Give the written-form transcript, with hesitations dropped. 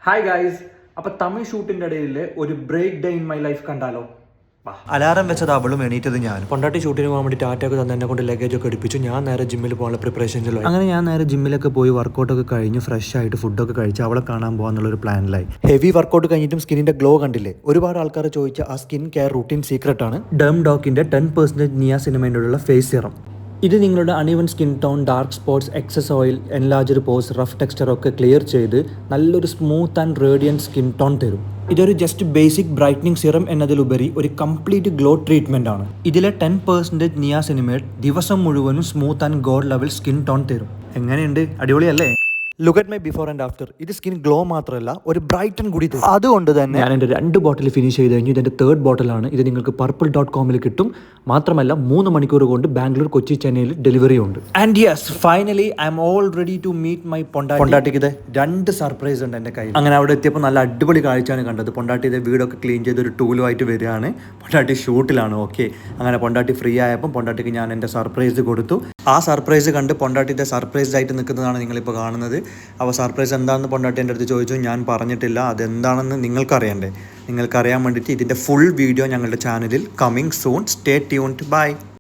Hi guys, അപ്പോൾ തമിഴ് ഷൂട്ടിൻ്റെ ഇടയിൽ ഒരു break day in my life കണ്ടാലോ? അലാറം വെച്ചത് അവളും എണീറ്റത് ഞാൻ. കൊണ്ടാട്ടി ഷൂട്ടിന് പോകാൻ വേണ്ടി ടാറ്റയൊക്കെ തന്നെ എന്നെ കൊണ്ട് ലഗേജ് ഒക്കെ എടുപ്പിച്ചു. ഞാൻ നേരെ ജിമ്മിൽ പോകാനുള്ള പ്രിപ്പറേഷൻസിലായി. അങ്ങനെ ഞാൻ നേരെ ജിമ്മിലൊക്കെ പോയി വർക്കൗട്ടൊക്കെ കഴിഞ്ഞ് ഫ്രഷ് ആയിട്ട് ഫുഡൊക്കെ കഴിച്ച് അവളെ കാണാൻ പോകാന്നുള്ളൊരു പ്ലാനിലായി. ഹെവി വർക്കൗട്ട് കഴിഞ്ഞിട്ടും സ്കിന്നിന്റെ ഗ്ലോ കണ്ടില്ലേ? ഒരുപാട് ആൾക്കാർ ചോദിച്ച ആ സ്കിൻ കെയർ റൂട്ടീൻ സീക്രട്ട് ആണ് ഡെം ഡോക്കിന്റെ 10% നിയാസിനമൈനുള്ള ഫേസ് സിറം. ഇത് നിങ്ങളുടെ uneven skin tone, dark spots, excess oil, enlarged pores, rough texture ഒക്കെ ക്ലിയർ ചെയ്ത് നല്ലൊരു smooth and radiant skin tone തരും. ഇതൊരു ജസ്റ്റ് ബേസിക് ബ്രൈറ്റനിങ് സിറം എന്നതിലുപരി ഒരു കംപ്ലീറ്റ് ഗ്ലോ ട്രീറ്റ്മെന്റ് ആണ്. ഇതിലെ 10% നിയാസിനിമേഡ് ദിവസം മുഴുവനും smooth and gold level skin tone തരും. എങ്ങനെയുണ്ട്? അടിപൊളിയല്ലേ? Look at my before and after. ഇത് സ്കിൻ ഗ്ലോ മാത്രമല്ല, ഒരു ബ്രൈറ്റൻ കൂടി തരും. അതുകൊണ്ട് തന്നെ ഞാൻ എൻ്റെ 2 ബോട്ടിൽ ഫിനിഷ് ചെയ്ത് കഴിഞ്ഞു. ഇതെൻ്റെ 3rd ബോട്ടിലാണ്. ഇത് നിങ്ങൾക്ക് purple.com കിട്ടും. മാത്രമല്ല 3 മണിക്കൂർ കൊണ്ട് ബാംഗ്ലൂർ, കൊച്ചി, ചെന്നൈയിൽ ഡെലിവറി ഉണ്ട്. And yes, finally I'm all ready to meet my പൊണ്ടാട്ടിക്ക് ഇത് 2 സർപ്രൈസ് ഉണ്ട് എൻ്റെ കയ്യിൽ. അങ്ങനെ അവിടെ എത്തിയപ്പോൾ നല്ല അടിപൊളി കാഴ്ചയാണ് കണ്ടത്. പൊണ്ടാട്ടി ഇത് വീടൊക്കെ ക്ലീൻ ചെയ്ത് ഒരു ടൂലുമായിട്ട് വരികയാണ്. പൊണ്ടാട്ടി ഷൂട്ടിലാണ്. ഓക്കെ, അങ്ങനെ പൊണ്ടാട്ടി ഫ്രീ ആയപ്പോൾ പൊണ്ടാട്ടിക്ക് ഞാൻ എൻ്റെ സർപ്രൈസ് കൊടുത്തു. ആ സർപ്രൈസ് കണ്ട് പൊണ്ടാട്ടിയുടെ സർപ്രൈസ്ഡ് ആയിട്ട് നിൽക്കുന്നതാണ് നിങ്ങളിപ്പോൾ കാണുന്നത്. അപ്പോൾ സർപ്രൈസ് എന്താണെന്ന് പൊണ്ടാട്ടി എൻ്റെ അടുത്ത് ചോദിച്ചു. ഞാൻ പറഞ്ഞിട്ടില്ല. അതെന്താണെന്ന് നിങ്ങൾക്കറിയണ്ടേ? നിങ്ങൾക്കറിയാൻ വേണ്ടിയിട്ട് ഇതിൻ്റെ ഫുൾ വീഡിയോ ഞങ്ങളുടെ ചാനലിൽ coming soon. Stay tuned. By.